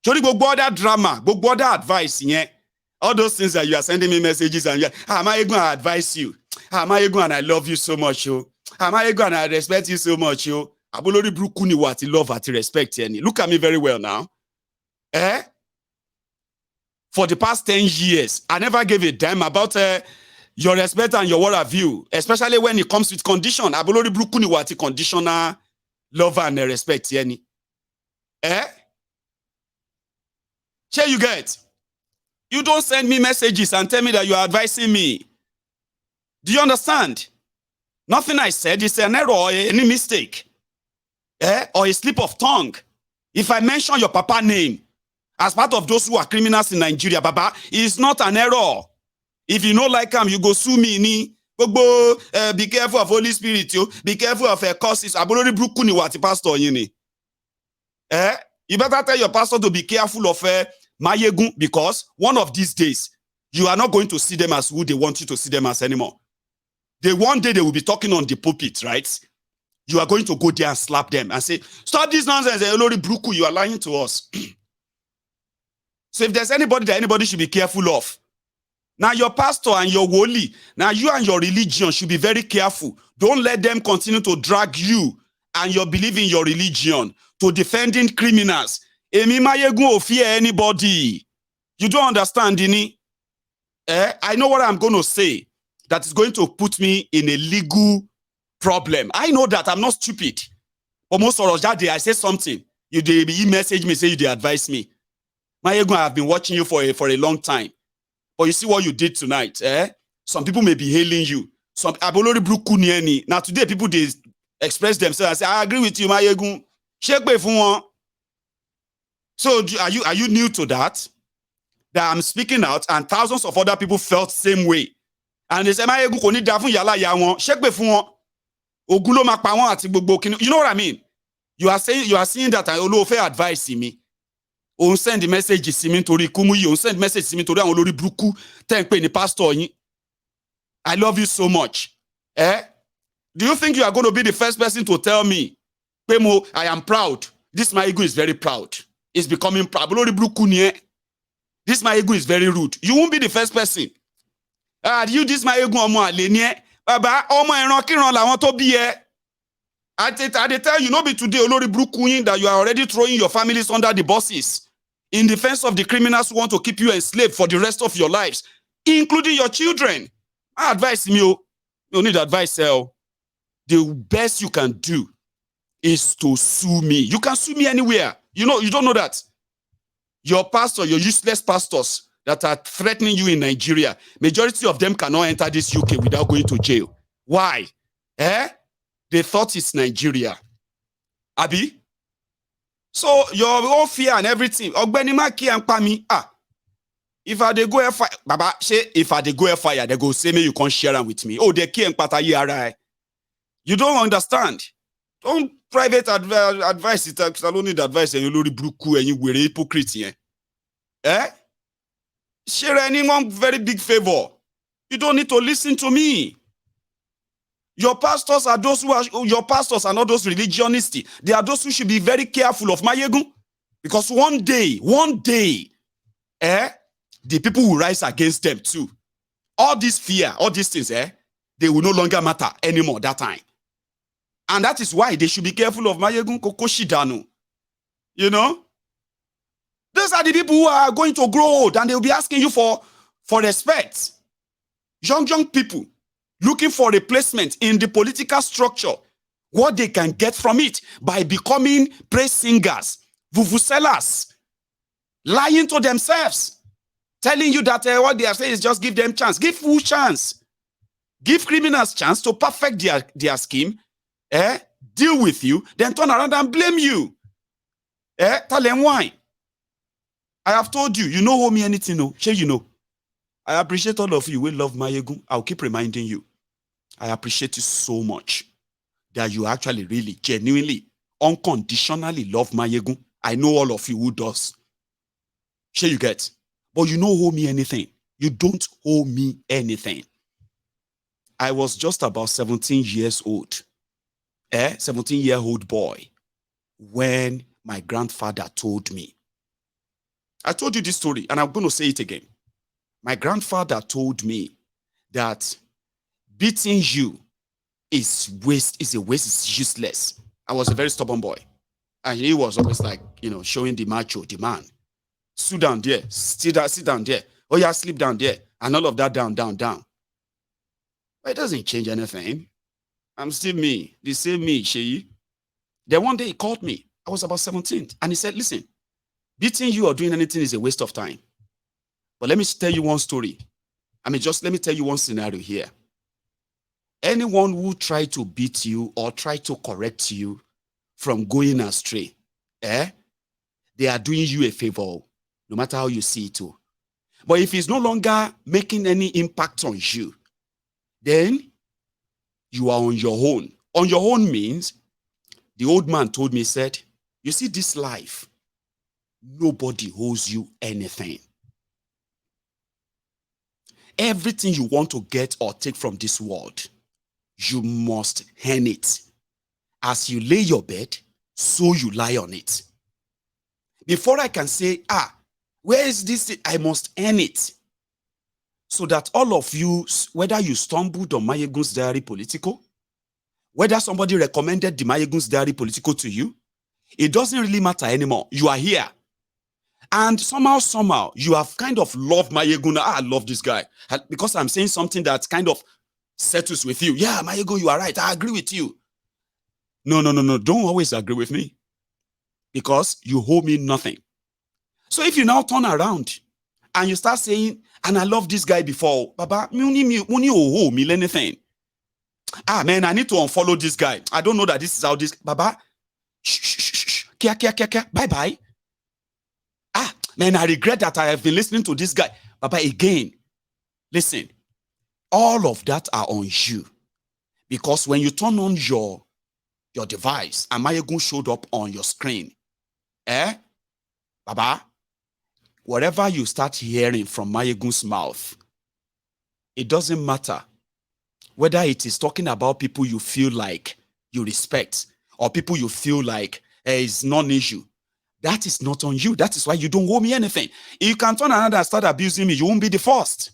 Surely go other drama, go other advice, yeah. All those things that you are sending me messages and my ego and I advise you. My ego and I love you so much, yo. My ego and I respect you so much, yo. Abolori bruku ni what love at respect any. Look at me very well now. For the past 10 years, I never gave a damn about your respect and your world of view, especially when it comes with condition. Abolori bruku ni what conditioner love and respect any. Here you get. You don't send me messages and tell me that you are advising me. Do you understand? Nothing I said is an error or any mistake. Or a slip of tongue. If I mention your papa name as part of those who are criminals in Nigeria, Baba, it's not an error. If you don't like him, you go sue me. Be careful of Holy Spirit. Be careful of curses. Abolori bruku ni what pastor yini. You better tell your pastor to be careful of Mayegun, because one of these days, you are not going to see them as who they want you to see them as anymore. One day they will be talking on the pulpit, right? You are going to go there and slap them and say, stop this nonsense, Olori Bruku, you are lying to us. So if there's anybody that anybody should be careful of, now your pastor and your woli, now you and your religion should be very careful. Don't let them continue to drag you and your belief in your religion to defending criminals. Emi Mayegun ò fear anybody. You don't understand, Dini? I know what I'm going to say that is going to put me in a legal problem. I know that. I'm not stupid. Almost or that day I say something. You message me, say you advise me. Mayegun, I have been watching you for a long time. But you see what you did tonight. Some people may be hailing you. Some Abolori Bruku Nieni. Now today people they express themselves and say, I agree with you, Mayegun. Shake me for one. So are you new to that? That I'm speaking out and thousands of other people felt same way. And they say, Mayegun kò ní dá fún yàlá ya wọn. Shake me for one. Ogun ló máa pa wọ́n àti gbogbo kini. You know what I mean? You are seeing that Olóòfẹ́ advice me. On send the message sí mi nítorí Kúmúyì. On send message sí mi nítorí àwọn olórí burúkú tẹ́ ń pè ní pastor yín. I love you so much. Do you think you are going to be the first person to tell me, Pemo, I am proud? This my ego is very proud. It's becoming proud. This my ego is very rude. You won't be the first person. This my ego Baba, I tell you, not be today, Olori Brukuyin, that you are already throwing your families under the buses in defense of the criminals who want to keep you enslaved for the rest of your lives, including your children. I advise you don't need advice, The best you can do is to sue me. You can sue me anywhere. You don't know that. Your pastor, your useless pastors that are threatening you in Nigeria, majority of them cannot enter this UK without going to jail. Why? They thought it's Nigeria. Abi? So your own fear and everything. Ogbeni Maki and Pami. If I dey go air fire, Baba, say if I dey go air fire, they go say me you can't share them with me. Oh, they can't patayi arai. You don't understand. Don't private advice. It's I don't need advice. And you lori bruku and you were hypocrite. Share anyone very big favor. You don't need to listen to me. Your pastors are those who are your pastors are not those religionists. They are those who should be very careful of Mayegun. Because one day, the people will rise against them too. All this fear, all these things, they will no longer matter anymore that time. And that is why they should be careful of Mayegun Kokoshidanu. You know? Those are the people who are going to grow old and they will be asking you for respect. Young people looking for replacement in the political structure. What they can get from it by becoming praise singers, vuvuzelas, lying to themselves, telling you that what they are saying is just give them chance. Give full chance. Give criminals chance to perfect their scheme, deal with you, then turn around and blame you. Tell them why. I have told you, you know me anything, no? Sure you know. I appreciate all of you. We love Mayegun. I'll keep reminding you. I appreciate you so much that you actually really, genuinely, unconditionally love Mayegun. I know all of you who does. Sure you get. But you don't owe me anything. You don't owe me anything. I was just about 17 years old. 17-year-old boy when my grandfather told me I told you this story, and I'm going to say it again. My grandfather told me that beating you is a waste, it's useless. I was a very stubborn boy. And he was always like, showing the macho, the man. Sit down there, sit down there. Oh yeah, sleep down there. And all of that down. But it doesn't change anything. I'm still me, the same me, Sheyi. Then one day he called me. I was about 17. And he said, listen, beating you or doing anything is a waste of time. But let me tell you one story. Let me tell you one scenario here. Anyone who try to beat you or try to correct you from going astray, they are doing you a favor, no matter how you see it too. But if it's no longer making any impact on you, then you are on your own. On your own means, the old man told me, said, you see this life, nobody owes you anything. Everything you want to get or take from this world, you must earn it. As you lay your bed, so you lie on it. Before I can say, where is this? I must earn it. So that all of you, whether you stumbled on Mayegun's Diary Political, whether somebody recommended the Mayegun's Diary Political to you, it doesn't really matter anymore. You are here. And somehow, you have kind of loved Mayegun. I love this guy. Because I'm saying something that kind of settles with you. Yeah, Mayegun, you are right. I agree with you. No. Don't always agree with me. Because you owe me nothing. So if you now turn around and you start saying, and I love this guy before, Baba, me owe me anything. Man, I need to unfollow this guy. I don't know that this is how this, Baba, shh, kia, bye. Man, I regret that I have been listening to this guy. Baba, again, listen, all of that are on you. Because when you turn on your device and Mayegun showed up on your screen, Baba, whatever you start hearing from Mayegun's mouth, it doesn't matter whether it is talking about people you feel like you respect or people you feel like is non-issue. That is not on you. That is why you don't owe me anything. If you can turn around and start abusing me, you won't be the first.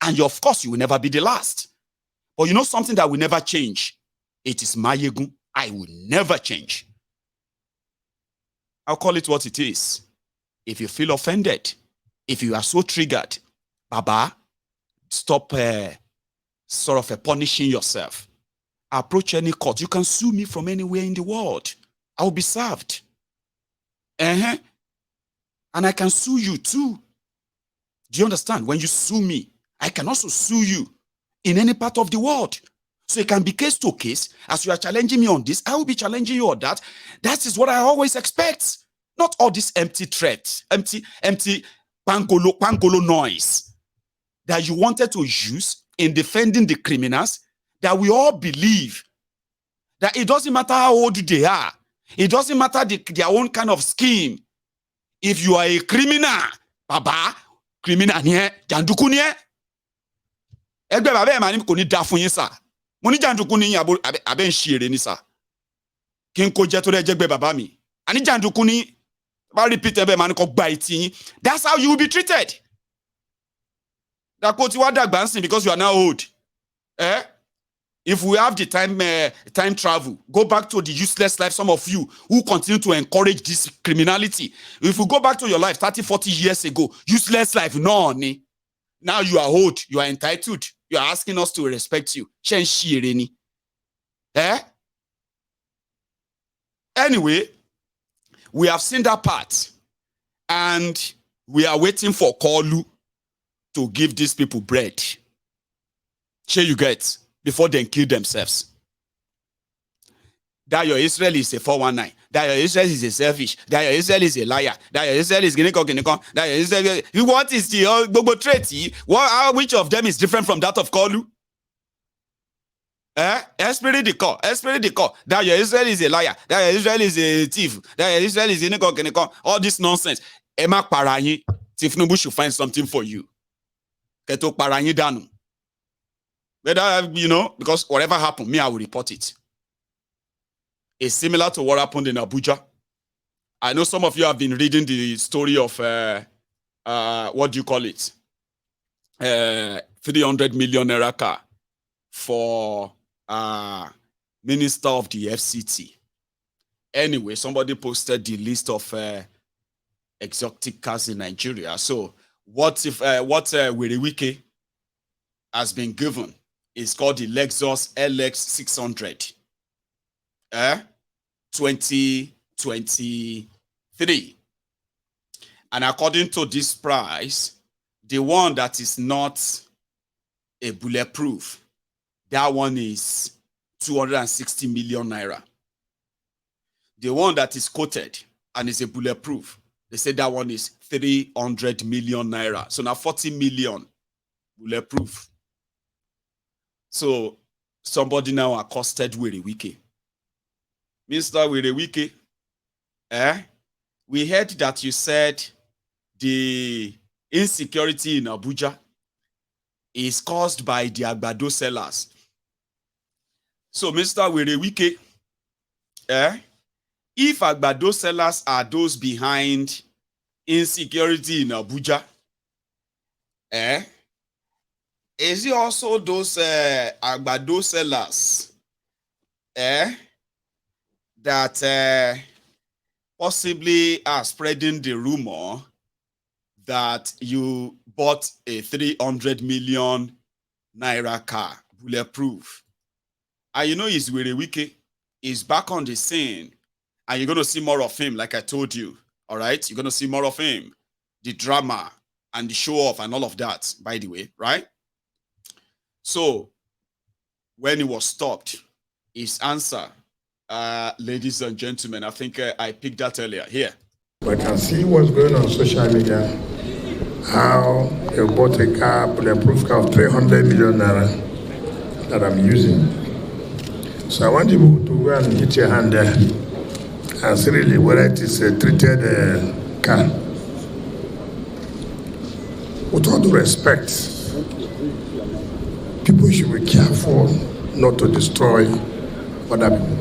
And of course, you will never be the last. But you know something that will never change? It is Mayegun. I will never change. I'll call it what it is. If you feel offended, if you are so triggered, Baba, stop punishing yourself. Approach any court. You can sue me from anywhere in the world. I will be served. And I can sue you too. Do you understand? When you sue me, I can also sue you in any part of the world. So it can be case to case. As you are challenging me on this, I will be challenging you on that. That is what I always expect. Not all this empty threat, empty pangolo noise that you wanted to use in defending the criminals, that we all believe that it doesn't matter how old they are. It doesn't matter their own kind of scheme. If you are a criminal, Baba, criminal niye, janduku niye. Egbe baba ma ni kò ní dá fún yín sà. Mo ní janduku ni abe nṣire ni sà. Kí n kó jẹ tó rẹ jẹgbe baba mi. Ani janduku ni ba repeat ebe ma ni kò gba iti yín. That's how you will be treated. That kò ti wá dàgbà nsin because you are now old. If we have the time travel, go back to the useless life, some of you who continue to encourage this criminality. If we go back to your life 30, 40 years ago, useless life, no. Now you are old, you are entitled. You are asking us to respect you. Anyway, we have seen that part. And we are waiting for Kolu to give these people bread. Share you get. Before they kill themselves. That your Israel is a 419. That your Israel is a selfish. That your Israel is a liar. That your Israel is Gineko. That your Israel. What is the Gbogbo trait? Which of them is different from that of Kolu? Esprit de corps. That your Israel is a liar. That your Israel is a thief. That your Israel is Gineko. All this nonsense. Emma Paranyi. Tinubu should find something for you. Keto Paranyi danu. Whether, because whatever happened, me, I will report it. It's similar to what happened in Abuja. I know some of you have been reading the story of what do you call it? 300 million naira car for Minister of the FCT. Anyway, somebody posted the list of exotic cars in Nigeria. So what if what Wiriwike has been given is called the Lexus LX 600 2023. And according to this price, the one that is not a bulletproof, that one is 260 million naira. The one that is coated and is a bulletproof, they say that one is 300 million naira. So now 40 million bulletproof. So somebody now accosted Wiriwike. Mr. Wiriwike, we heard that you said the insecurity in Abuja is caused by the Agbado sellers. So, Mr. Wiriwike, if Agbado sellers are those behind insecurity in Abuja, is it also those Agbado sellers that possibly are spreading the rumor that you bought a 300 million naira car, bulletproof? And you know, he's Wiriwike, he's back on the scene, and you're going to see more of him, like I told you. All right, you're going to see more of him, the drama and the show off and all of that, by the way, right? So when he was stopped, his answer, ladies and gentlemen, I think I picked that earlier here. I can see what's going on social media, how you bought a car, bulletproof car of 300 million naira that I'm using. So I want you to go and hit your hand there and see really whether it is a treated car. With all due respect, people should be careful not to destroy other people.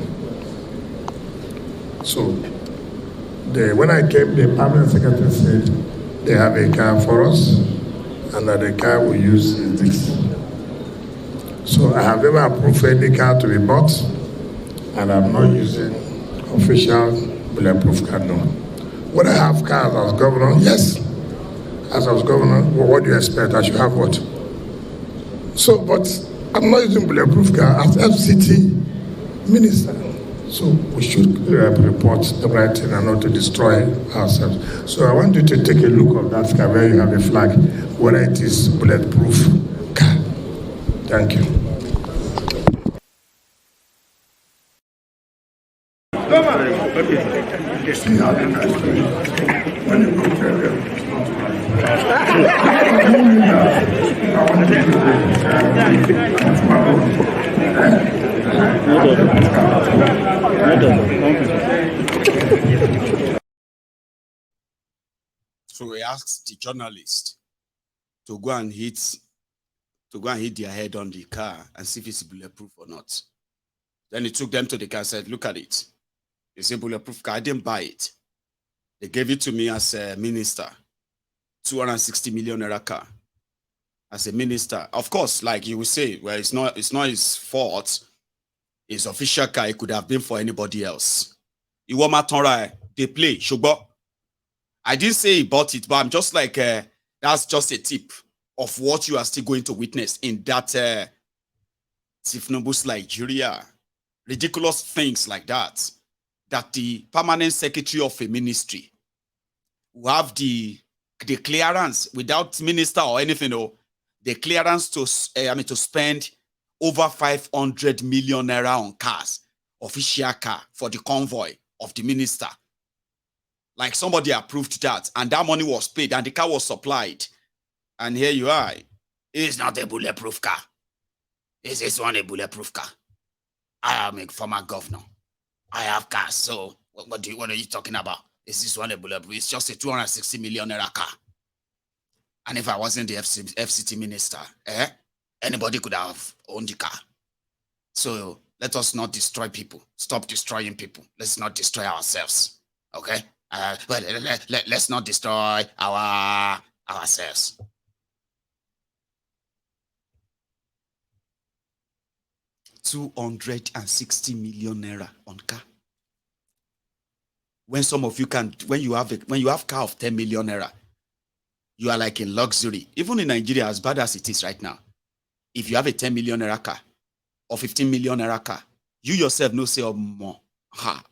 So when I came, the permanent secretary said they have a car for us and that the car we use is this. So I have never approved any car to be bought, and I'm not using official bulletproof car, no. When I have cars as governor, yes. As I was governor, well, what do you expect? I should have what? So, but I'm not using bulletproof car as FCT minister. So we should report the right thing and not to destroy ourselves. So I want you to take a look at that car where you have a flag, whether it is bulletproof car. Thank you. See how the guys do. When you go tell them, it's not So we asked the journalist to go and hit their head on the car and see if it's bulletproof or not. Then he took them to the car and said, look at it. It's a bulletproof car. I didn't buy it. They gave it to me as a minister. 260 million naira car. As a minister. Of course, like you will say, well, it's not his fault. His official car, it could have been for anybody else. They play. Shugbo. I didn't say he bought it, but I'm just like, that's just a tip of what you are still going to witness in that Tinubu's Nigeria. Ridiculous things like that. That the permanent secretary of a ministry will have the clearance without minister or anything, or the clearance to spend over 500 million naira on cars, official car for the convoy of the minister. Like somebody approved that, and that money was paid, and the car was supplied. And here you are. It's not a bulletproof car. Is this one a bulletproof car? I am a former governor. I have cars, so what are you talking about? Is this one a bulletproof? It's just a 260 million naira car. And if I wasn't the FCT minister, anybody could have owned the car. So let us not destroy people. Stop destroying people. Let's not destroy ourselves. Okay? Let's not destroy our ourselves. ₦260 million naira on car. When some of you can, when you have car of 10 million naira, you are like in luxury. Even in Nigeria, as bad as it is right now, if you have a 10 million naira car or 15 million naira car, you yourself know say more. Ha.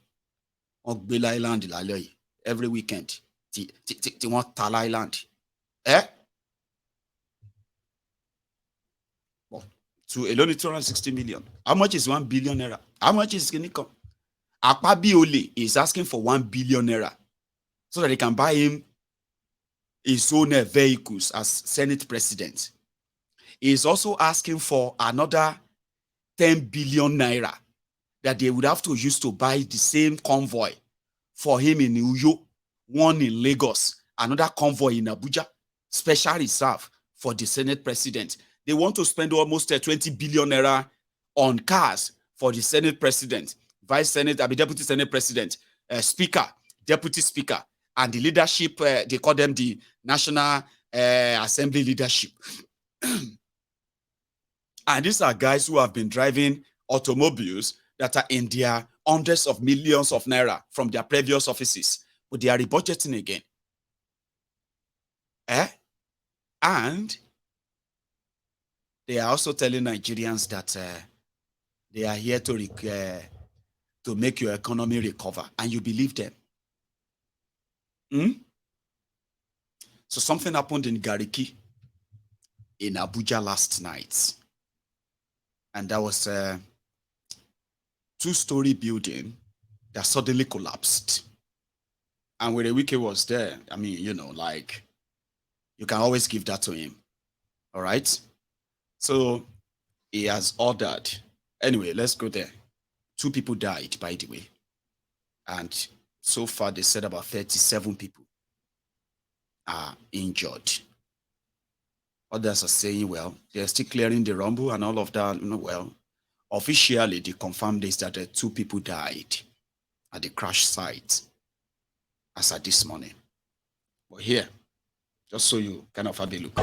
On Bela Island every weekend. They want Tal Island. Eh? Well, to alone 260 million. How much is 1 billion naira? How much is income? Akpabiole is asking for 1 billion naira so that they can buy him his own vehicles as Senate president. He is also asking for another 10 billion naira that they would have to use to buy the same convoy for him in Uyo, one in Lagos, another convoy in Abuja, special reserve for the Senate president. They want to spend almost 20 billion naira on cars for the Senate president, vice Senate, deputy Senate president, speaker, deputy speaker, and the leadership, they call them the National Assembly leadership. And these are guys who have been driving automobiles that are in their hundreds of millions of naira from their previous offices, but they are rebudgeting again. And they are also telling Nigerians that they are here to make your economy recover, and you believe them. So something happened in Gariki in Abuja last night, and that was a two-story building that suddenly collapsed. And when the wiki was there, I mean, you know, like, you can always give that to him. All right? So he has ordered. Anyway, let's go there. 2 people died, by the way. And so far, they said about 37 people are injured. Others are saying, well, they're still clearing the rumble and all of that. Well, officially, they confirmed this that 2 people died at the crash site as at this morning. But here, just so you kind of have a look.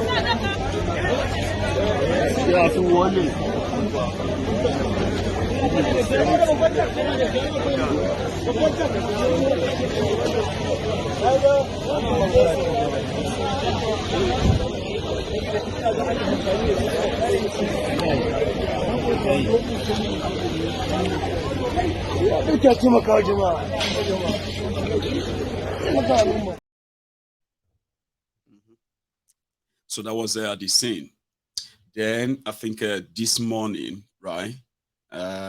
So that was the scene. Then I think this morning, right,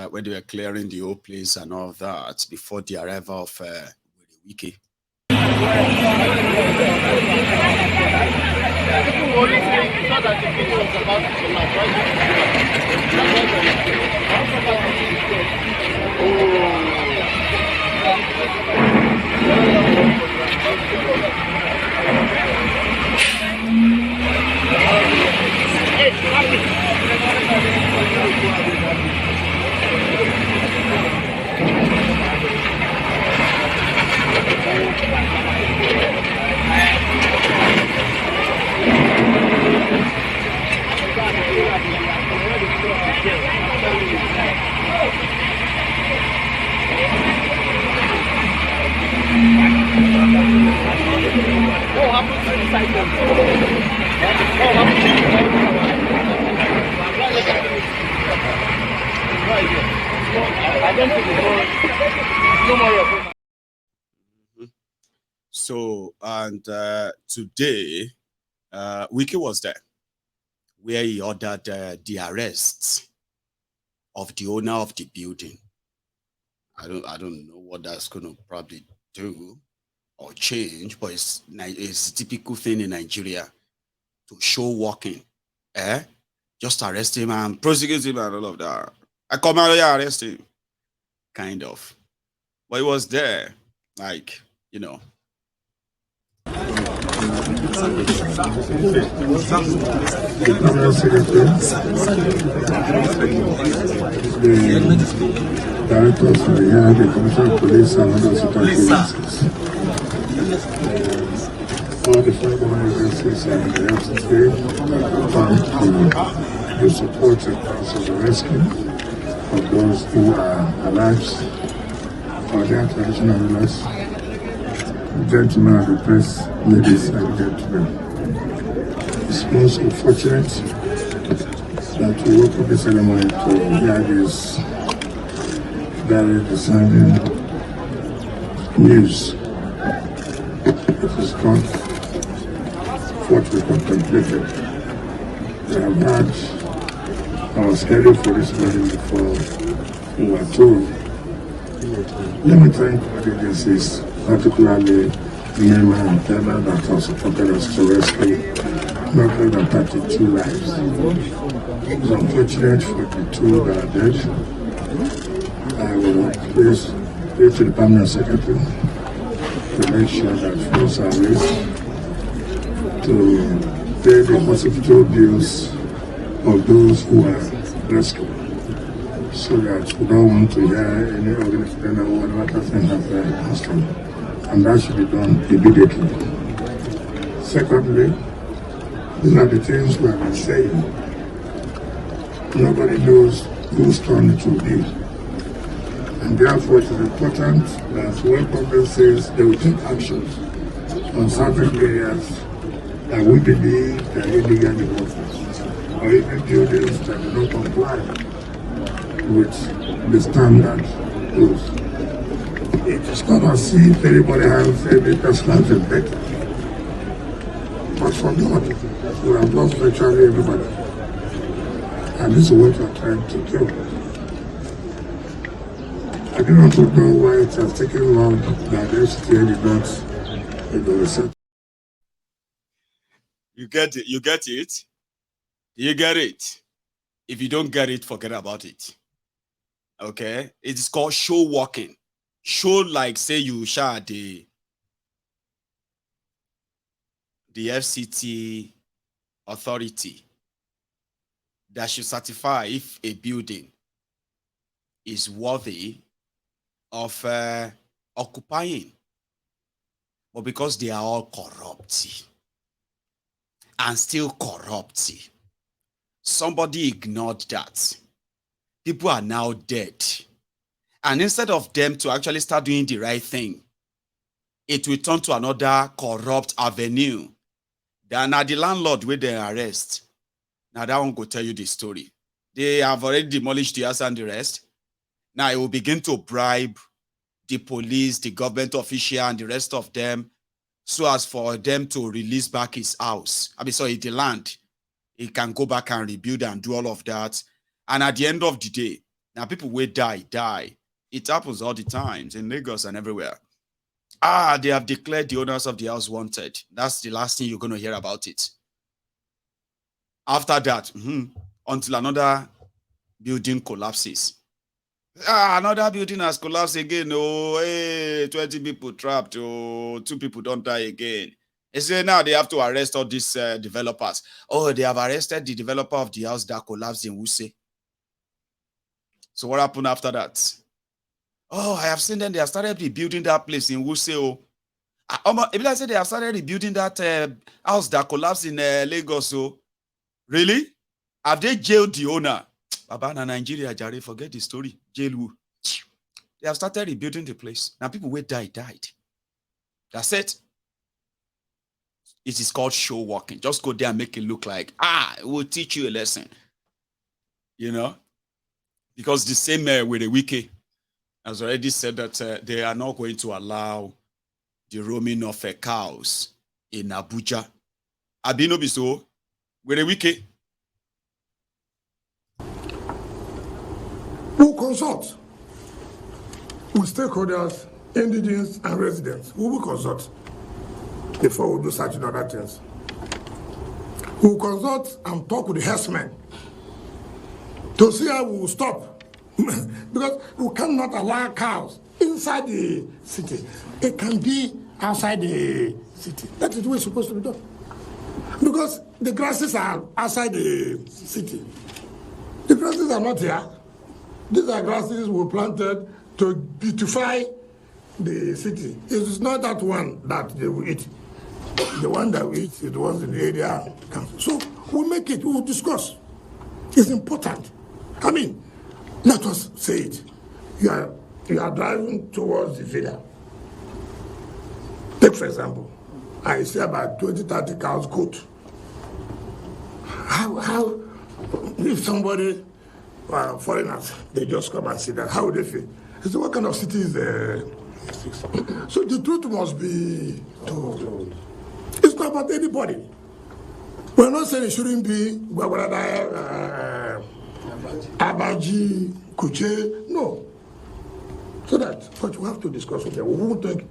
when they were clearing the whole place and all that before the arrival of Wiki. So, and today, Wiki was there, where he ordered the arrest of the owner of the building. I don't know what that's going to probably do or change, but it's a typical thing in Nigeria to show walking, just arrest him and prosecute him and all of that. I come out here, arrest him, kind of. But he was there, like, you know. The directors are here, the Commissioner of Police and other security agencies. all the federal agencies and the FCA to support the cause of the rescue of those who are alive or their traditional rulers. Gentlemen of the press, ladies and gentlemen, it's most unfortunate that we woke up this ceremony to hear this very disheartening news. It is not what we contemplated. We have had our schedule for this wedding before we were told. Let me thank the agencies, particularly Myanmar and Ghana, that have supported us to rescue not less than 32 lives. It's unfortunate for the two that are dead. I will please go to the Permanent Secretary to make sure that funds are raised to pay the hospital bills of those who are rescued, so that we don't want to hear any organization or whatever thing has happened, and that should be done immediately. Secondly, these are the things we have been saying. Nobody knows whose turn it will be. And therefore it is important that when government says they will take actions on certain areas that we believe that are illegal developments, or even buildings that do not comply with the standard rules. It is not as if anybody has any personal vendetta. But for God, we have lost virtually everybody. And this is what we are trying to do. I do not know why it has taken long that the FCTA did not research. You get it? You get it? You get it? If you don't get it, forget about it. Okay? It is called show walking. Show like say you share the FCT authority that should certify if a building is worthy of occupying. But because they are all corrupt and still corrupt, somebody ignored that. People are now dead. And instead of them to actually start doing the right thing, it will turn to another corrupt avenue. Then now the landlord with the arrest. Now that one go tell you the story. They have already demolished the house and the rest. Now it will begin to bribe the police, the government official, and the rest of them, so as for them to release back his house. The land. He can go back and rebuild and do all of that. And at the end of the day, now people will die. It happens all the time in Lagos and everywhere. They have declared the owners of the house wanted. That's the last thing you're going to hear about it. After that, until another building collapses. Another building has collapsed again. Oh, hey, 20 people trapped. Oh, 2 people don't die again. They say now they have to arrest all these developers. Oh, they have arrested the developer of the house that collapsed in Wuse. So what happened after that? Oh, I have seen them. They have started rebuilding that place in Wuse. If I say they have started rebuilding that house that collapsed in Lagos. Really? Have they jailed the owner? Baba na Nigeria, Jare, forget the story. Jail who? They have started rebuilding the place. Now people who died. That's it. It is called show walking. Just go there and make it look like, it will teach you a lesson. You know? Because the same with the Wiki has already said that they are not going to allow the roaming of cows in Abuja. Abino Biso, with the Wiki. We'll consult with stakeholders, indigenous and residents. We will consult before we do certain other things. We will consult and talk with the herdsmen to see how we will stop. Because we cannot allow cows inside the city. It can be outside the city. That is the way it's supposed to be done. Because the grasses are outside the city. The grasses are not here. These are grasses were planted to beautify the city. It is not that one that they will eat. The one that we eat is the ones in the area. So we'll make it, we'll discuss. It's important. I mean, let us say it. You are driving towards the villa. Take, for example, I see about 20, 30 cows goat. How, if somebody, foreigners, they just come and see that, how would they feel? I say, what kind of city is there? So the truth must be told. It's not about anybody. We're not saying it shouldn't be Abaji, Kuche, no. So that, but we have to discuss with them. We won't think.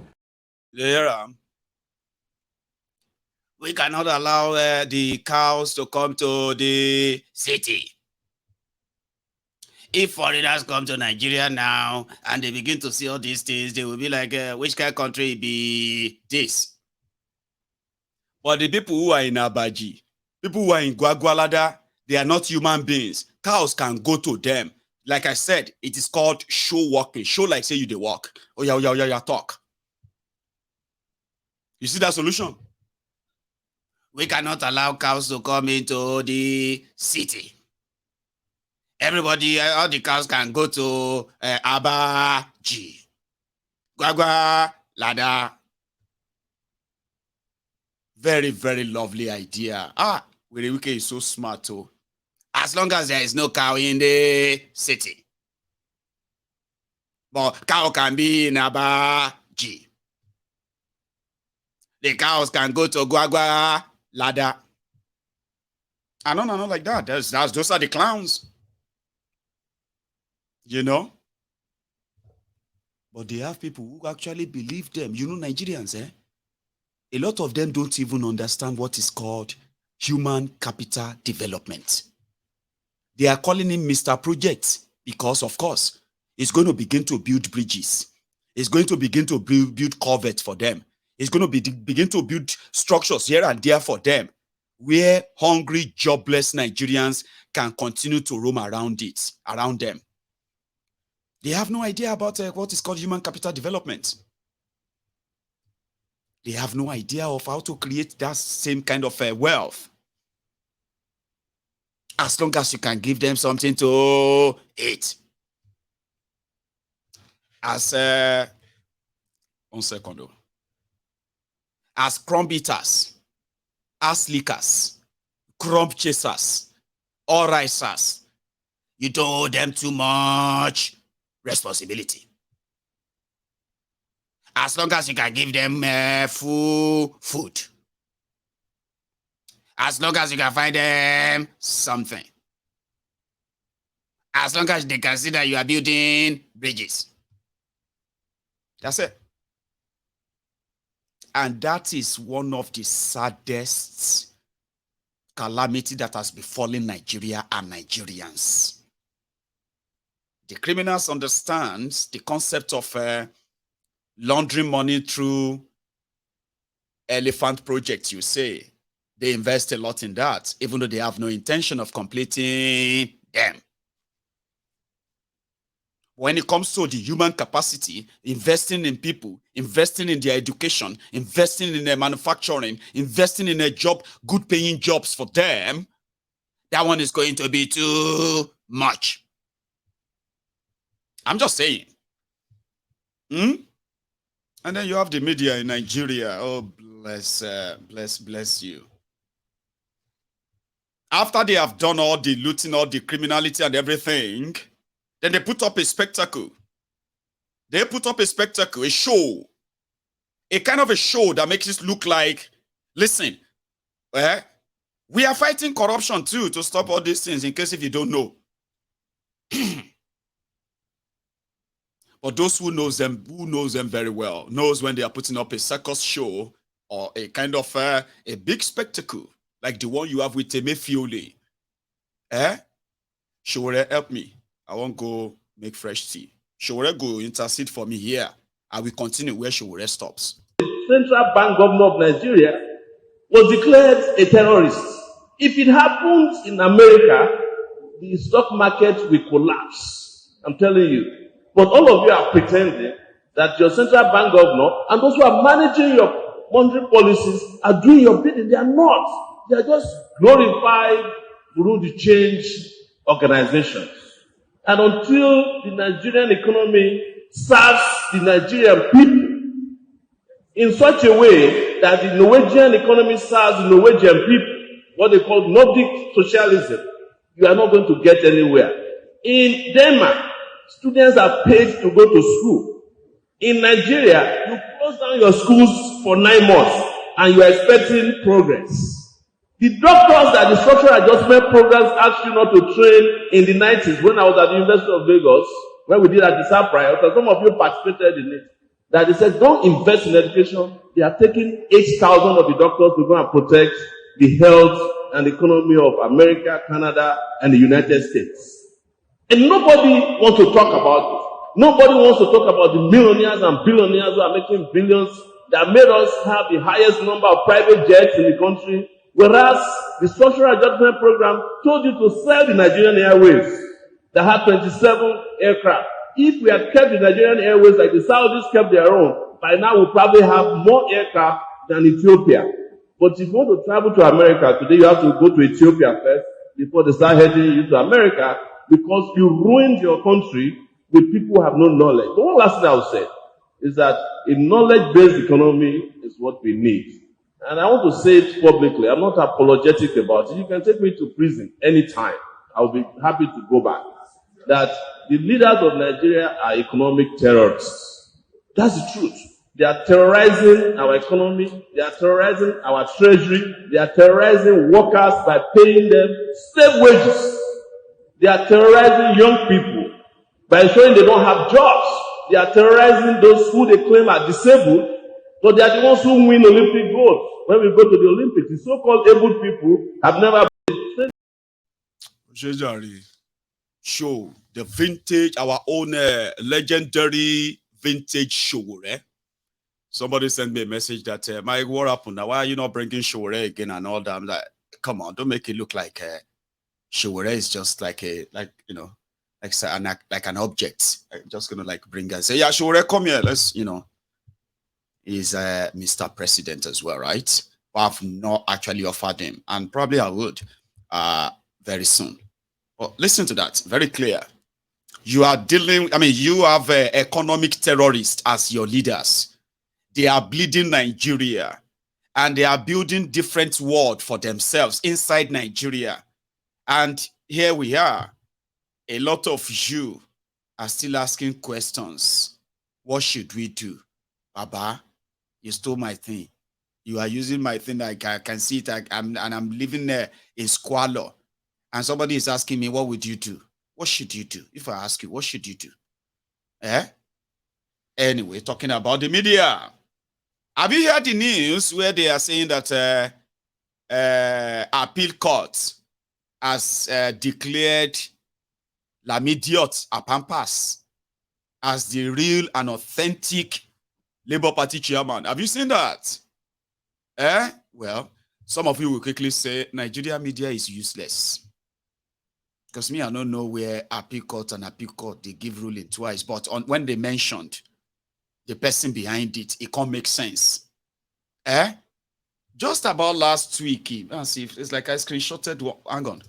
We cannot allow the cows to come to the city. If foreigners come to Nigeria now and they begin to see all these things, they will be like, which kind of country be this? But the people who are in Abaji, people who are in Gwagwalada, they are not human beings. Cows can go to them. Like I said, it is called show walking. Show like say you they walk. Oh yeah, talk. You see that solution? We cannot allow cows to come into the city. Everybody, all the cows can go to Abaji, Gwagwalada. Very, very lovely idea. Werewike is so smart too. As long as there is no cow in the city. But cow can be in Abaji. The cows can go to Gwagwalada. No, like that. Those are the clowns. You know? But they have people who actually believe them. You know, Nigerians, a lot of them don't even understand what is called human capital development. They are calling him Mr. Project because, of course, it's going to begin to build bridges. It's going to begin to build culverts for them. It's going to begin to build structures here and there for them, where hungry, jobless Nigerians can continue to roam around them. They have no idea about what is called human capital development. They have no idea of how to create that same kind of wealth. As long as you can give them something to eat. As one second. As crumb eaters, ass lickers, crumb chasers, or risers, you don't owe them too much responsibility. As long as you can give them full food. As long as you can find them something. As long as they can see that you are building bridges. That's it. And that is one of the saddest calamity that has befallen Nigeria and Nigerians. The criminals understand the concept of laundering money through elephant projects, you say. They invest a lot in that, even though they have no intention of completing them. When it comes to the human capacity, investing in people, investing in their education, investing in their manufacturing, investing in a job, good paying jobs for them, that one is going to be too much. I'm just saying. And then you have the media in Nigeria. Oh, bless you. After they have done all the looting, all the criminality and everything, then they put up a spectacle. They put up a spectacle, a show. A kind of a show that makes it look like, listen, we are fighting corruption too to stop all these things, in case if you don't know. But those who knows them very well, knows when they are putting up a circus show or a kind of a big spectacle, like the one you have with Emefiole. Showore, help me. I won't go make fresh tea. Showore, go intercede for me here. I will continue where Showore stops. The Central Bank Governor of Nigeria was declared a terrorist. If it happens in America, the stock market will collapse. I'm telling you. But all of you are pretending that your central bank governor and those who are managing your monetary policies are doing your bidding. They are not. They are just glorified Burundi change organizations. And until the Nigerian economy serves the Nigerian people in such a way that the Norwegian economy serves the Norwegian people, what they call Nordic socialism, you are not going to get anywhere. In Denmark, students are paid to go to school. In Nigeria, you close down your schools for 9 months and you are expecting progress. The doctors that the structural adjustment programs asked you not to train in the 90s when I was at the University of Lagos, when we did at the Sapphire, some of you participated in it, that they said don't invest in education. They are taking 8,000 of the doctors to go and protect the health and the economy of America, Canada, and the United States. And nobody wants to talk about it. Nobody wants to talk about the millionaires and billionaires who are making billions that made us have the highest number of private jets in the country, whereas the structural adjustment program told you to sell the Nigerian Airways that had 27 aircraft. If we had kept the Nigerian Airways like the Saudis kept their own, by now we'll probably have more aircraft than Ethiopia. But if you want to travel to America today, you have to go to Ethiopia first before they start heading you to America, because you ruined your country with people who have no knowledge. The one last thing I will say is that a knowledge-based economy is what we need. And I want to say it publicly. I'm not apologetic about it. You can take me to prison anytime. I'll be happy to go back. That the leaders of Nigeria are economic terrorists. That's the truth. They are terrorizing our economy. They are terrorizing our treasury. They are terrorizing workers by paying them slave wages. They are terrorizing young people by showing they don't have jobs. They are terrorizing those who they claim are disabled, but they are the ones who win Olympic gold. When we go to the Olympics, the so-called able people have never been. Show the vintage, our own legendary vintage Showore. Somebody sent me a message that, Mike, what happened? Now, why are you not bringing Showore again and all that? I'm like, come on, don't make it look like Showore is just like like an object. I'm just gonna like bring and say, yeah, Showore, come here. Let's, he's Mr. President as well, right? But I've not actually offered him, and probably I would very soon. But listen to that, very clear. You are dealing, you have economic terrorists as your leaders. They are bleeding Nigeria, and they are building different world for themselves inside Nigeria. And here we are. A lot of you are still asking questions. What should we do? Baba, you stole my thing. You are using my thing. I can see it. I'm living there in squalor. And somebody is asking me, what would you do? What should you do? If I ask you, what should you do? Anyway, talking about the media. Have you heard the news where they are saying that appeal court has declared Lamidiot Apampas as the real and authentic Labour Party chairman? Have you seen that? Well, some of you will quickly say Nigeria media is useless. Because me, I don't know where appeal court and appeal court, they give ruling twice. But when they mentioned the person behind it, it can't make sense. Just about last week, let's see, it's like I screenshotted. Hang on.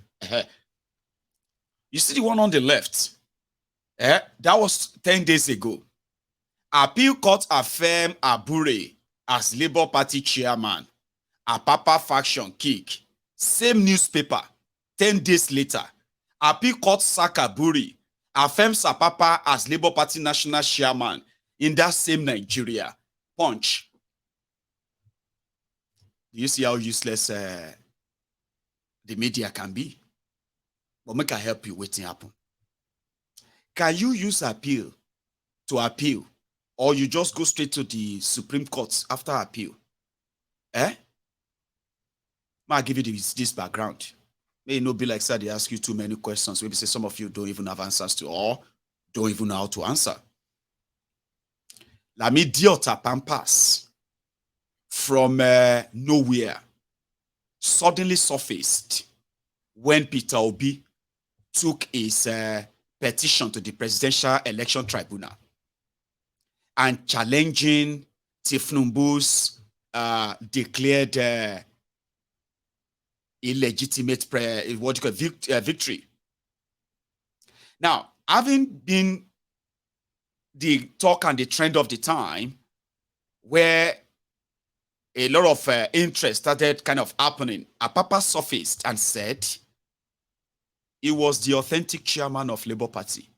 You see the one on the left? That was 10 days ago. Appeal court affirmed Abure as Labour Party chairman. Apapa faction kick. Same newspaper. 10 days later. Appeal court sack Abure. Affirms Apapa as Labour Party national chairman in that same Nigeria. Punch. Do you see how useless the media can be? But make I help you waiting happen. Can you use appeal to appeal, or you just go straight to the Supreme Court after appeal? I'll give you this background. May it not be like sir, they ask you too many questions. Maybe say some of you don't even have answers to, or don't even know how to answer. Lamidiot Apampas from nowhere suddenly surfaced when Peter Obi took his petition to the Presidential Election Tribunal and challenging Tinubu's declared illegitimate victory. Now, having been the talk and the trend of the time, where a lot of interest started kind of happening, Apapa surfaced and said he was the authentic chairman of Labour Party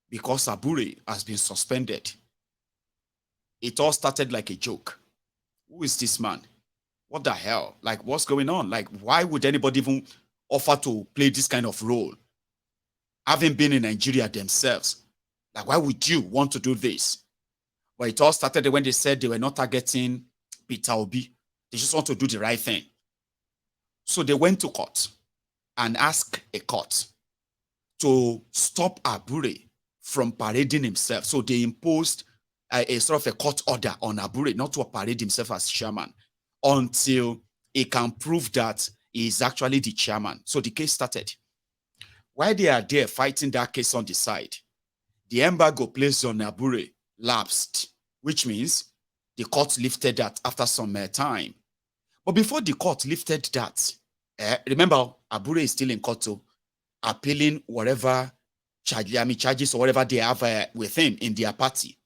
because Abure has been suspended. It all started like a joke. Who is this man? What the hell? Like, what's going on? Like, why would anybody even offer to play this kind of role? Having been in Nigeria themselves, like, why would you want to do this? But it all started when they said they were not targeting Peter Obi. They just want to do the right thing. So they went to court and asked a court to stop Abure from parading himself. So they imposed a sort of a court order on Abure not to parade himself as chairman until he can prove that he is actually the chairman. So the case started. While they are there fighting that case on the side, the embargo placed on Abure lapsed, which means the court lifted that after some time. But before the court lifted that, remember, Abure is still in court, so appealing whatever charges or whatever they have with him in their party.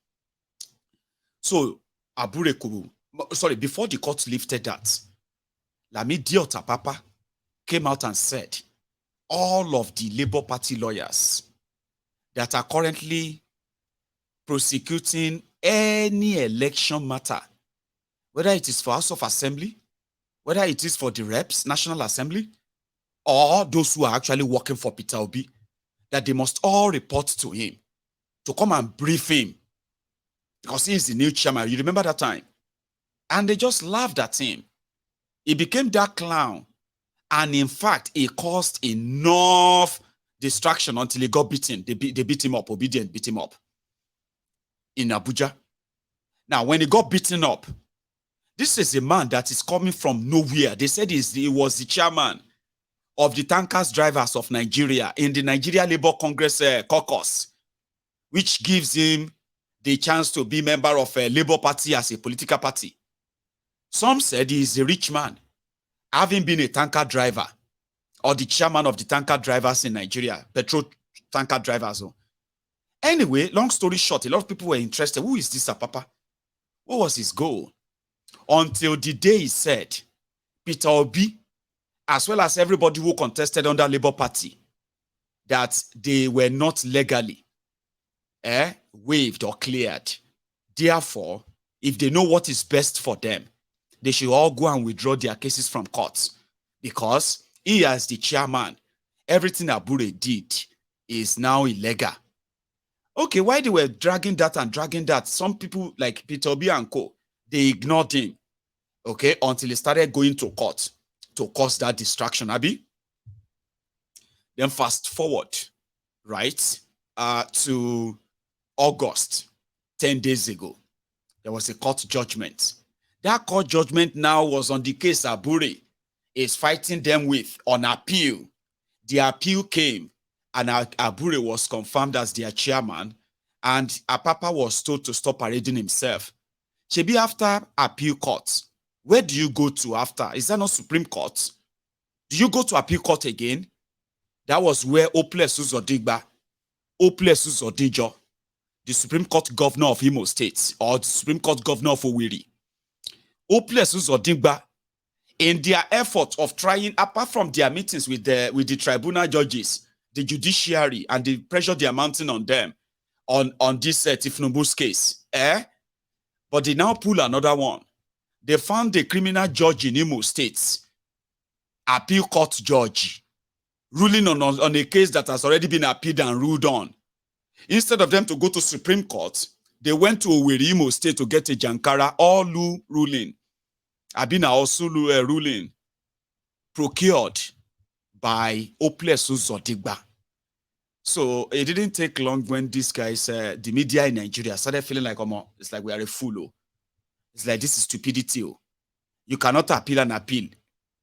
So Abure before the court lifted that, Lami Diota Papa came out and said all of the Labour Party lawyers that are currently prosecuting any election matter, whether it is for House of Assembly, whether it is for the Reps, National Assembly, or those who are actually working for Peter Obi, that they must all report to him to come and brief him because he is the new chairman. You remember that time? And they just laughed at him. He became that clown. And in fact, he caused enough distraction until he got beaten. They beat him up. Obedient beat him up in Abuja. Now, when he got beaten up, this is a man that is coming from nowhere. They said he was the chairman of the tankers drivers of Nigeria in the Nigeria Labour Congress caucus, which gives him the chance to be member of a Labour Party as a political party. Some said he is a rich man, having been a tanker driver or the chairman of the tanker drivers in Nigeria, petrol tanker drivers. Anyway, long story short, a lot of people were interested. Who is this Apapa? What was his goal? Until the day he said, Peter Obi, as well as everybody who contested under Labour Party, that they were not legally waived or cleared. Therefore, if they know what is best for them, they should all go and withdraw their cases from courts, because he, as the chairman, everything Abure did is now illegal. Okay, why they were dragging that, some people like Peter Obi and co, they ignored him, okay, until he started going to court to cause that distraction, Abi. Then fast forward, right, to August, 10 days ago, there was a court judgment. That court judgment now was on the case Abure is fighting them with on appeal. The appeal came, and Abure was confirmed as their chairman, and Apapa was told to stop parading himself. Shebi, after appeal court, where do you go to after? Is that not Supreme Court? Do you go to appeal court again? That was where Oples Uzodigba, Oples Uzodijo, the Supreme Court governor of Imo State, or the Supreme Court governor of Owerri, Oples Uzodingba, in their effort of trying, apart from their meetings with the tribunal judges, the judiciary, and the pressure they are mounting on them on this Tinubu's case, but they now pull another one. They found a criminal judge in Imo State, appeal court judge, ruling on a case that has already been appealed and ruled on. Instead of them to go to Supreme Court, they went to Owerri, Imo State, to get a Jankara Olu ruling, Abina Osulu ruling, procured by Oples Uzodigba. So it didn't take long when these guys, the media in Nigeria, started feeling like, it's like we are a fool. It's like, this is stupidity. You cannot appeal an appeal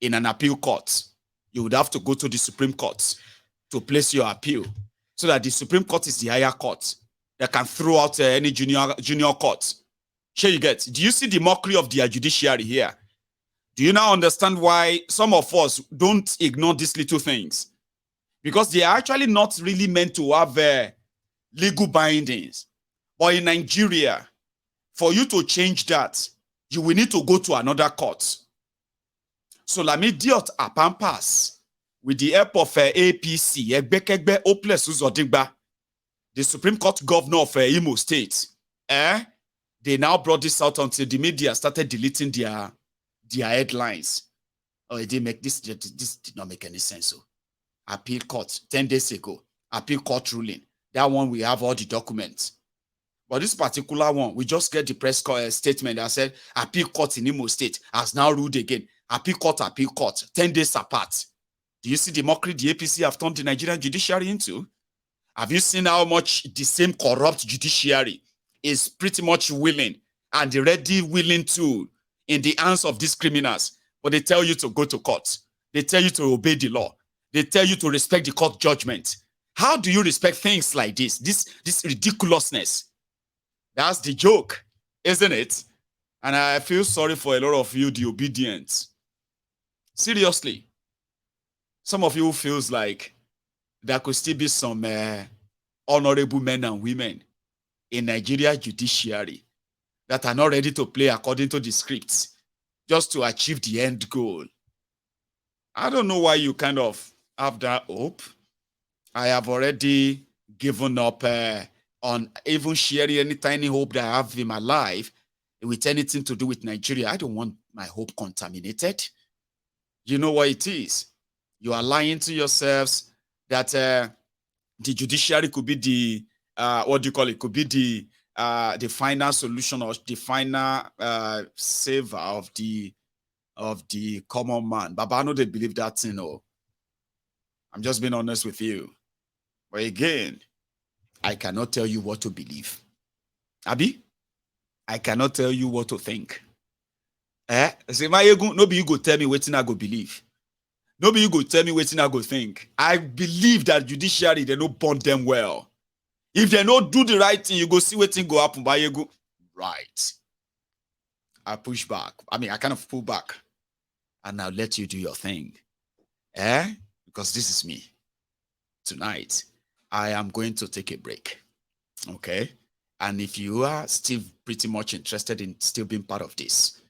in an appeal court. You would have to go to the Supreme Court to place your appeal, so that the Supreme Court is the higher court that can throw out any junior court Sure you get. Do you see the mockery of their judiciary here? Do you now understand why some of us don't ignore these little things? Because they are actually not really meant to have legal bindings. But in Nigeria, for you to change that, you will need to go to another court. So Lami Diot Apampas, with the help of APC, Egbekegbe Oples Uzodigba, the Supreme Court governor of Imo State, they now brought this out until the media started deleting their headlines. Oh, it didn't make this did not make any sense. So, appeal court 10 days ago, appeal court ruling. That one we have all the documents. But this particular one, we just get the press statement that said appeal court in Imo State has now ruled again. Appeal court, 10 days apart. Do you see the mockery the APC have turned the Nigerian judiciary into? Have you seen how much the same corrupt judiciary is pretty much willing and ready willing to in the hands of these criminals? But they tell you to go to court. They tell you to obey the law. They tell you to respect the court judgment. How do you respect things like this? This ridiculousness. That's the joke, isn't it? And I feel sorry for a lot of you, the obedient. Seriously. Some of you feels like there could still be some honorable men and women in Nigeria judiciary that are not ready to play according to the scripts just to achieve the end goal. I don't know why you kind of have that hope. I have already given up on even sharing any tiny hope that I have in my life with anything to do with Nigeria. I don't want my hope contaminated. You know what it is? You are lying to yourselves that the judiciary could be the what do you call it? Could be the final solution or the final saver of the common man. But I know they believe that, you know. I'm just being honest with you. But again, I cannot tell you what to believe. Abi, I cannot tell you what to think. Say my ego, nobody you go tell me what I go believe. Nobody you go tell me what I go think. I believe that judiciary, they don't bond them well. If they don't do the right thing, you go see what thing go happen by you go. Right. I push back. I mean, I kind of pull back. And I'll let you do your thing. Because this is me. Tonight, I am going to take a break. Okay? And if you are still pretty much interested in still being part of this,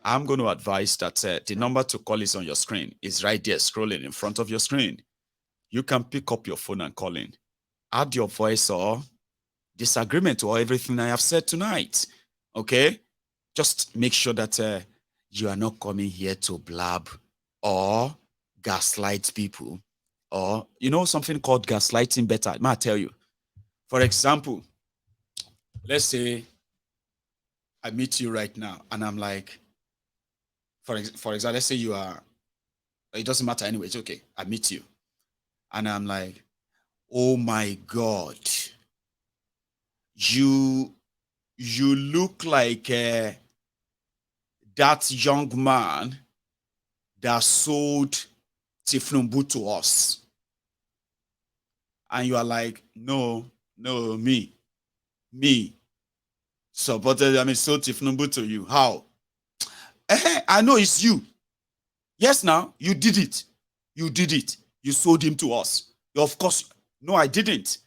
I'm going to advise that the number to call is on your screen. It's right there, scrolling in front of your screen. You can pick up your phone and call in. Add your voice or disagreement or everything I have said tonight. Okay? Just make sure that you are not coming here to blab or gaslight people. Or, you know, something called gaslighting better. I might tell you. For example, let's say I meet you right now and I'm like, for example, let's say you are, it doesn't matter anyway, it's okay. I meet you. And I'm like, oh my God, you look like that young man that sold Tinubu to us. And you are like, no, me. Supported, sold Tinubu to you. How? I know it's you. Yes, now, you did it. You sold him to us. Of course, no, I didn't.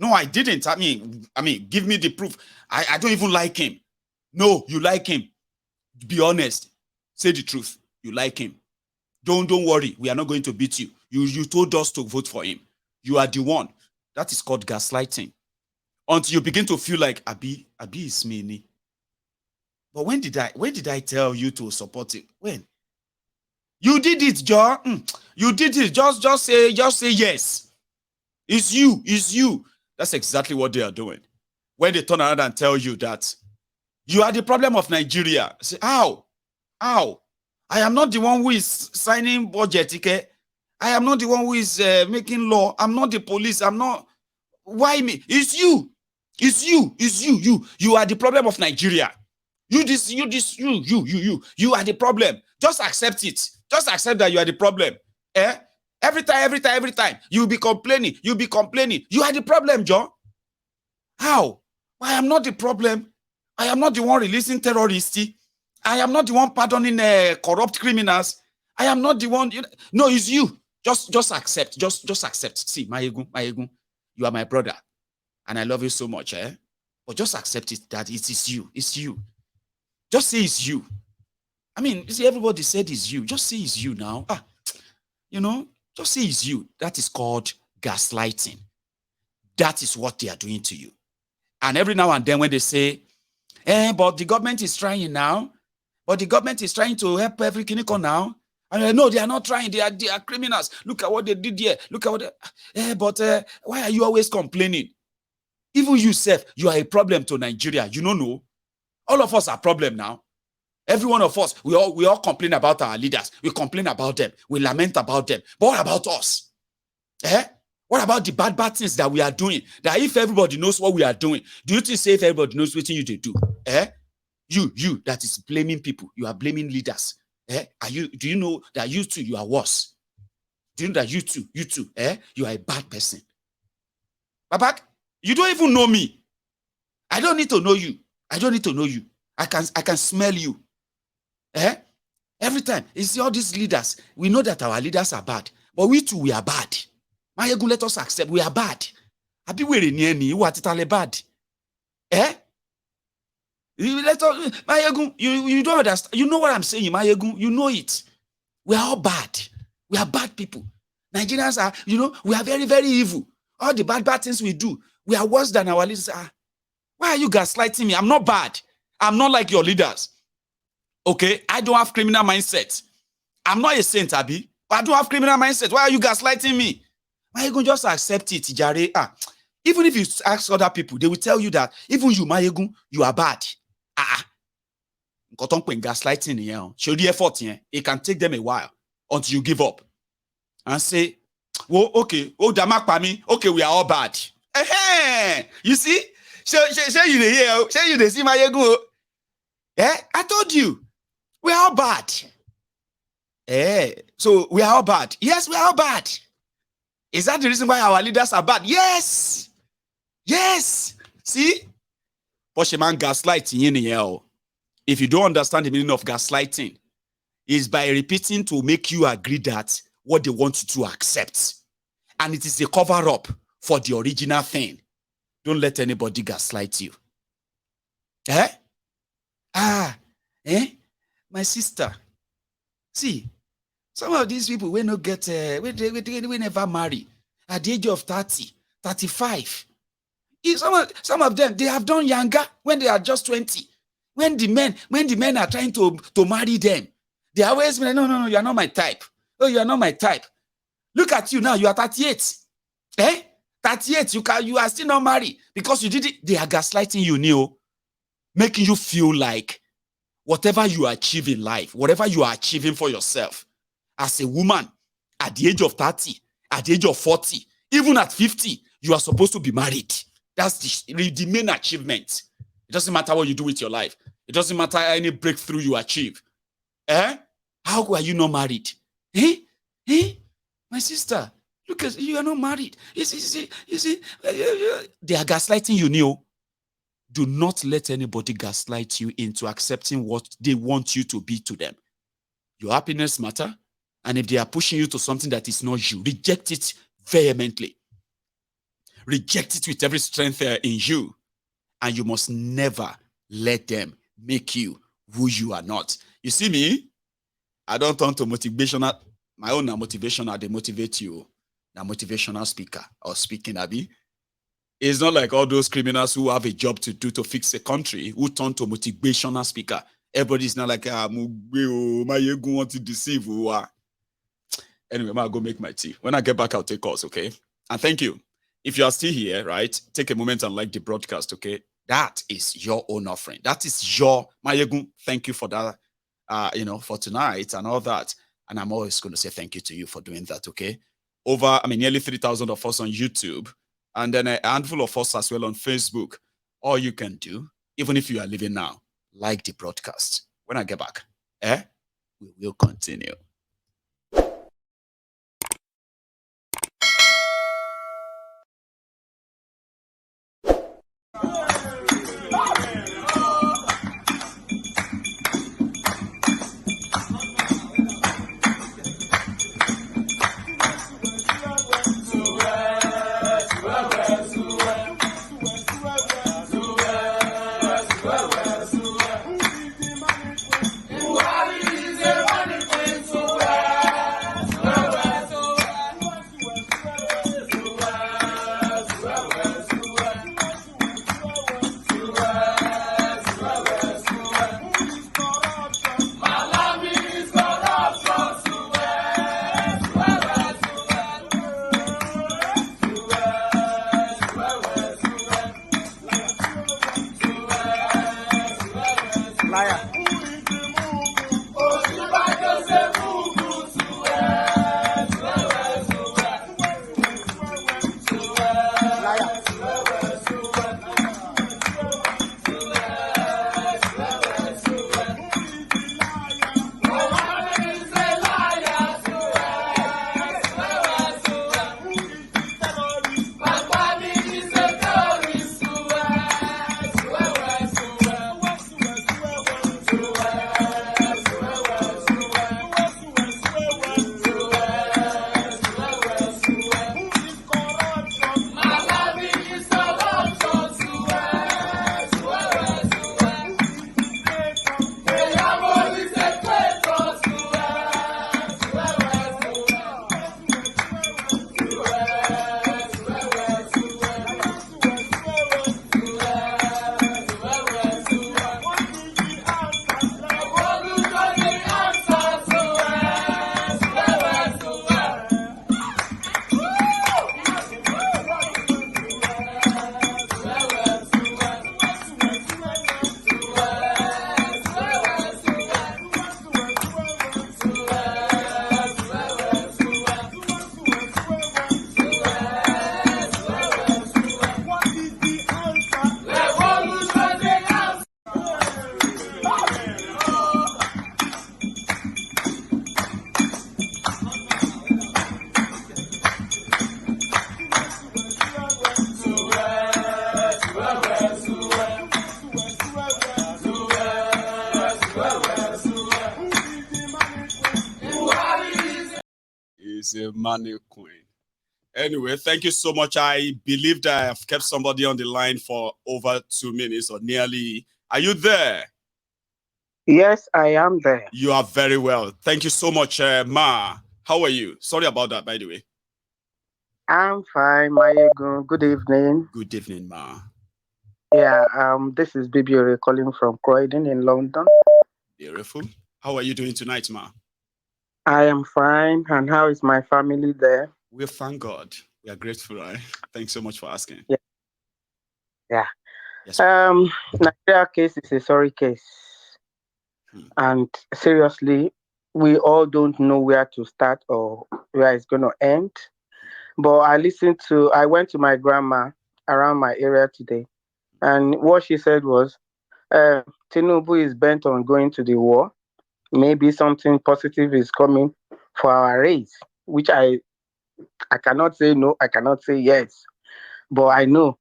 I mean, give me the proof. I don't even like him. No, you like him. Be honest. Say the truth. You like him. Don't worry. We are not going to beat you. You told us to vote for him. You are the one. That is called gaslighting. Until you begin to feel like Abi is me. But when did I tell you to support it? When? You did it, John. You did it. Just say yes. It's you. That's exactly what they are doing. When they turn around and tell you that you are the problem of Nigeria. Say, how? I am not the one who is signing budget, okay? I am not the one who is making law. I'm not the police. I'm not. Why me? It's you. You are the problem of Nigeria. You are the problem. Just accept it. Just accept that you are the problem. Every time. You'll be complaining. You are the problem, John. How? I am not the problem. I am not the one releasing terrorists. I am not the one pardoning corrupt criminals. I am not the one. No, it's you. Just accept. Just accept. See, Mayegun, you are my brother, and I love you so much. But just accept it that it is you. It's you. Just say it's you. I mean, you see, everybody said it's you. Just say it's you now. Just say it's you. That is called gaslighting. That is what they are doing to you. And every now and then when they say, but the government is trying now, but the government is trying to help every clinical now. And no, they are not trying. They are criminals. Look at what they did here. Look at what but why are you always complaining? Even yourself, you are a problem to Nigeria. You don't know. All of us are a problem now. Every one of us, we all complain about our leaders. We complain about them. We lament about them. But what about us? What about the bad things that we are doing? That if everybody knows what we are doing, do you think say if everybody knows what you do? You that is blaming people. You are blaming leaders. Do you know that you too, you are worse? Do you know that you too, you are a bad person? Babak, you don't even know me. I don't need to know you. I don't need to know you. I can smell you. Every time you see all these leaders, we know that our leaders are bad, but we too, we are bad. Mayegun, let us accept we are bad. Abi were near ni what it bad. Mayegun, you don't understand. You know what I'm saying, Mayegun. You know it. We are all bad. We are bad people. Nigerians are, we are very, very evil. All the bad things we do, we are worse than our leaders are. Why are you gaslighting me? I'm not bad. I'm not like your leaders. Okay? I don't have criminal mindset. I'm not a saint, Abi, but I don't have criminal mindset. Why are you gaslighting me? Mayegun, just accept it, Jare. Even if you ask other people, they will tell you that even you, Mayegun, you are bad. Gaslighting here. Show the effort here. It can take them a while until you give up and say, well, okay, okay, we are all bad. You see? Say you here. Say you see Mayegun. I told you, we are all bad. So we are all bad. Yes, we are all bad. Is that the reason why our leaders are bad? Yes. Yes. See? Posheman gaslighting in here. If you don't understand the meaning of gaslighting, is by repeating to make you agree that what they want you to accept. And it is a cover-up for the original thing. Don't let anybody gaslight you. My sister. See, some of these people will not get, we never marry at the age of 30, 35. Some of them, they have done younger when they are just 20. When the men are trying to marry them, they always say, no, you are not my type. Oh, you are not my type. Look at you now, you are 38. 38, you are still not married because you did it. They are gaslighting you, making you feel like whatever you achieve in life, whatever you are achieving for yourself, as a woman, at the age of 30, at the age of 40, even at 50, you are supposed to be married. That's the main achievement. It doesn't matter what you do with your life. It doesn't matter any breakthrough you achieve. How are you not married? My sister, look at you are not married. You see, they are gaslighting you, Do not let anybody gaslight you into accepting what they want you to be to them. Your happiness matter, and if they are pushing you to something that is not you, reject it vehemently. Reject it with every strength in you. And you must never let them make you who you are not. You see me? I don't turn to motivational. My own motivational, they motivate you. The motivational speaker or speaking, Abi. It's not like all those criminals who have a job to do to fix a country who turn to motivational speaker. Everybody's not like, Mayegun want to deceive. Anyway, I'll go make my tea. When I get back, I'll take calls, okay? And thank you. If you are still here, right, take a moment and like the broadcast, okay? That is your own offering. That is your, Mayegun, thank you for that, for tonight and all that. And I'm always going to say thank you to you for doing that, okay? Nearly 3,000 of us on YouTube, and then a handful of us as well on Facebook. All you can do, even if you are living now, like the broadcast. When I get back, we will continue. She's a money queen. Anyway, thank you so much. I believe that I have kept somebody on the line for over 2 minutes or nearly. Are you there? Yes, I am there. You are very well. Thank you so much, Ma. How are you? Sorry about that, by the way. I'm fine, Mayegun. Good evening. Good evening, Ma. Yeah, this is Bibiore calling from Croydon in London. Beautiful. How are you doing tonight, Ma? I am fine. And how is my family there? We thank God. We are grateful, right? Thanks so much for asking. Yeah. Yeah. Yes. Nigeria case is a sorry case. And seriously, we all don't know where to start or where it's going to end. But I went to my grandma around my area today. And what she said was, Tinubu is bent on going to the war. Maybe something positive is coming for our race, which I cannot say no, I cannot say yes. But I know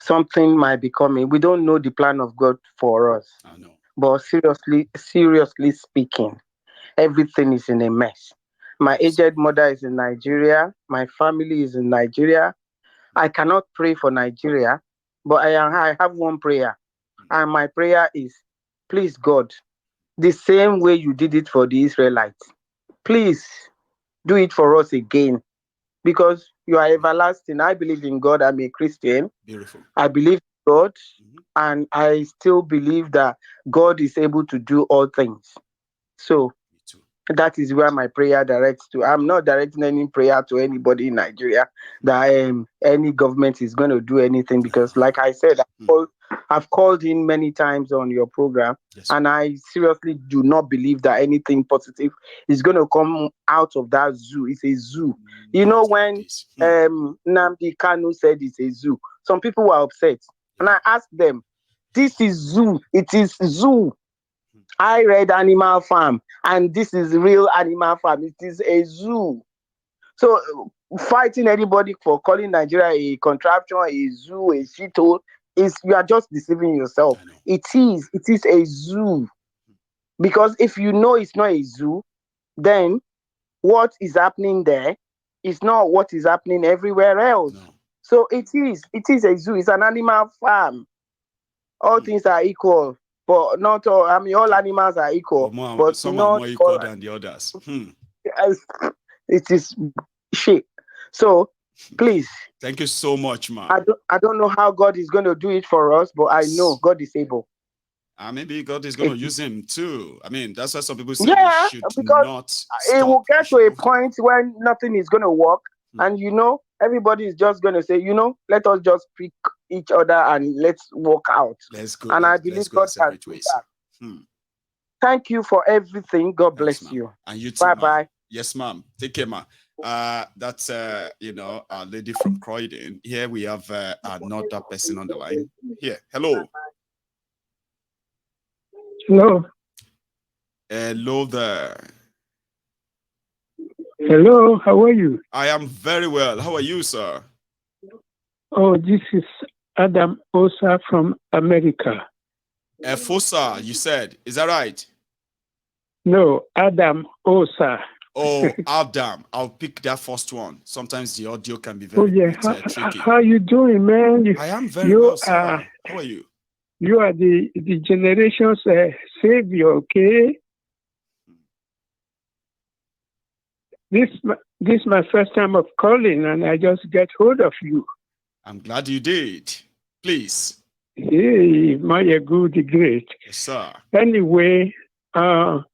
something might be coming. We don't know the plan of God for us. I know. But seriously speaking, everything is in a mess. My aged mother is in Nigeria. My family is in Nigeria. I cannot pray for Nigeria, but I have one prayer. And my prayer is, please, God, the same way you did it for the Israelites, please do it for us again. Because you are everlasting. I believe in God. I'm a Christian. Beautiful. I believe in God. And I still believe that God is able to do all things. So that is where my prayer directs to. I'm not directing any prayer to anybody in Nigeria that any government is going to do anything, because like I said, I've called in many times on your program, and I seriously do not believe that anything positive is going to come out of that zoo. It's a zoo. You know, when Nnamdi Kanu said it's a zoo, some people were upset. And I asked them, this is zoo. It is zoo. I read Animal Farm, and this is real Animal Farm. It is a zoo. So fighting anybody for calling Nigeria a contraption, a zoo, a shithole, is you are just deceiving yourself. It is a zoo. Because if you know it's not a zoo, then what is happening there is not what is happening everywhere else. No. So it is a zoo. It's an animal farm. All things are equal. But not all, I mean, all animals are equal. But some are more equal than the others. It is shit. So, please. Thank you so much, man. I don't know how God is going to do it for us, but I know God is able. Maybe God is going to use him too. I mean, that's why some people say we should not stop. It will get to a point when nothing is going to work. And, everybody is just going to say, let us just pick each other and let's walk out. Let's go. And I believe God can do that. Thank you for everything. God bless you. And you too, bye-bye. Yes, ma'am. Take care, ma'am. That's a lady from Croydon. Here we have another person on the line. Here. Hello. Hello. Hello there. Hello, how are you? I am very well. How are you, sir? Oh, this is Adam Osa from America. Fosa, you said. Is that right? No, Adam Osa. Oh, Adam. I'll pick that first one. Sometimes the audio can be very tricky. How you doing, man? I am very well, sir. How are you? You are the generation's savior, okay? This is my first time of calling, and I just get hold of you. I'm glad you did. Please. Hey, my good, great. Yes, sir. Anyway, I'm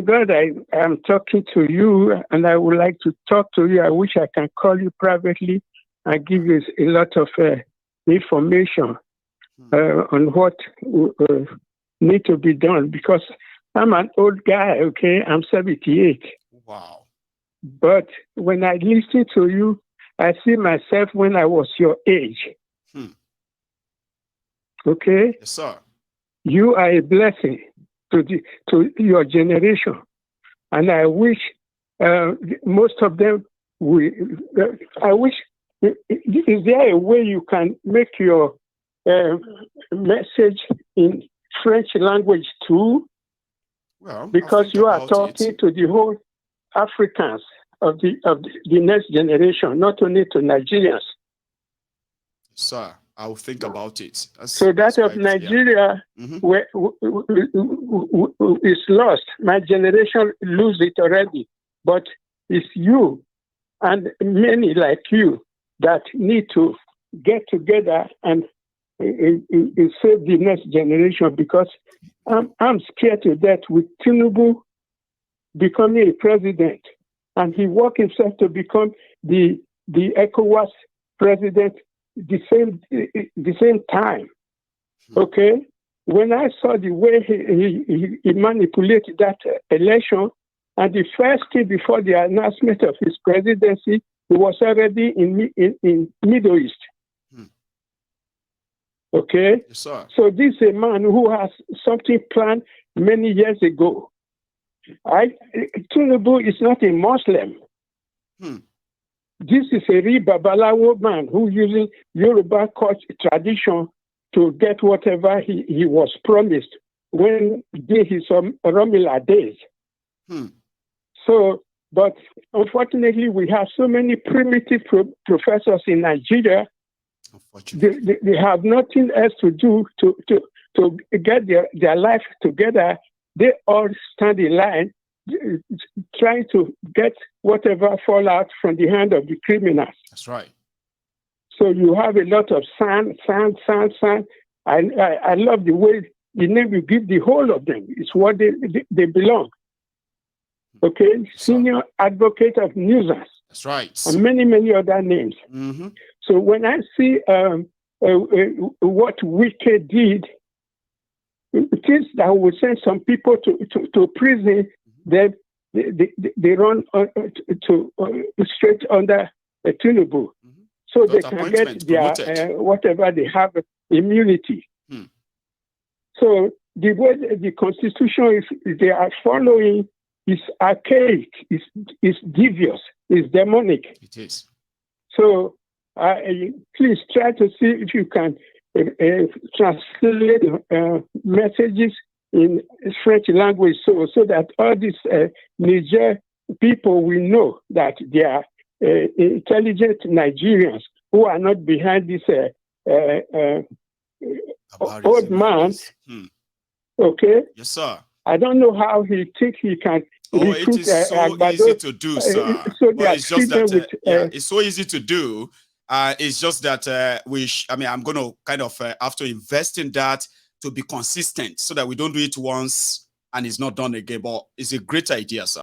glad I am talking to you, and I would like to talk to you. I wish I can call you privately and give you a lot of information on what need to be done, because I'm an old guy, okay? I'm 78. Wow. But when I listen to you, I see myself when I was your age. Okay? Yes, sir. You are a blessing to your generation. And I wish most of them I wish, is there a way you can make your message in French language too? Well, because you are talking to the whole Africans. the next generation, not only to Nigerians. Sir, I'll think about it. So that of Nigeria is lost. My generation lose it already. But it's you and many like you that need to get together and save the next generation, because I'm scared to death with Tinubu becoming a president, and he worked himself to become the ECOWAS president the same time. Okay, when I saw the way he manipulated that election, and the first day before the announcement of his presidency, he was already in Middle East. Okay, yes, sir. So this is a man who has something planned many years ago. Tinubu is not a Muslim. This is a real Babalawo man who using Yoruba culture tradition to get whatever he was promised when he did his Romila days. So, but unfortunately, we have so many primitive professors in Nigeria. They have nothing else to do to get their life together. They all stand in line trying to get whatever fallout from the hand of the criminals. That's right. So you have a lot of sand. I love the way the name you give the whole of them. It's what they belong. Okay, senior advocate of nuisance. That's right. And many other names. So when I see what Wike did, things that would send some people to prison, then they run straight under Tinubu, so they can get their whatever they have immunity. So the way the Constitution they are following is archaic, is devious, is demonic. It is. So please try to see if you can translate messages in French language so that all these Niger people will know that they are intelligent Nigerians who are not behind this old man. Okay? Yes, sir. I don't know how he thinks he can recruit. It is so easy to do, sir. So but it's just that it's so easy to do. It's just that I'm going to kind of have to invest in that to be consistent so that we don't do it once and it's not done again. But it's a great idea, sir.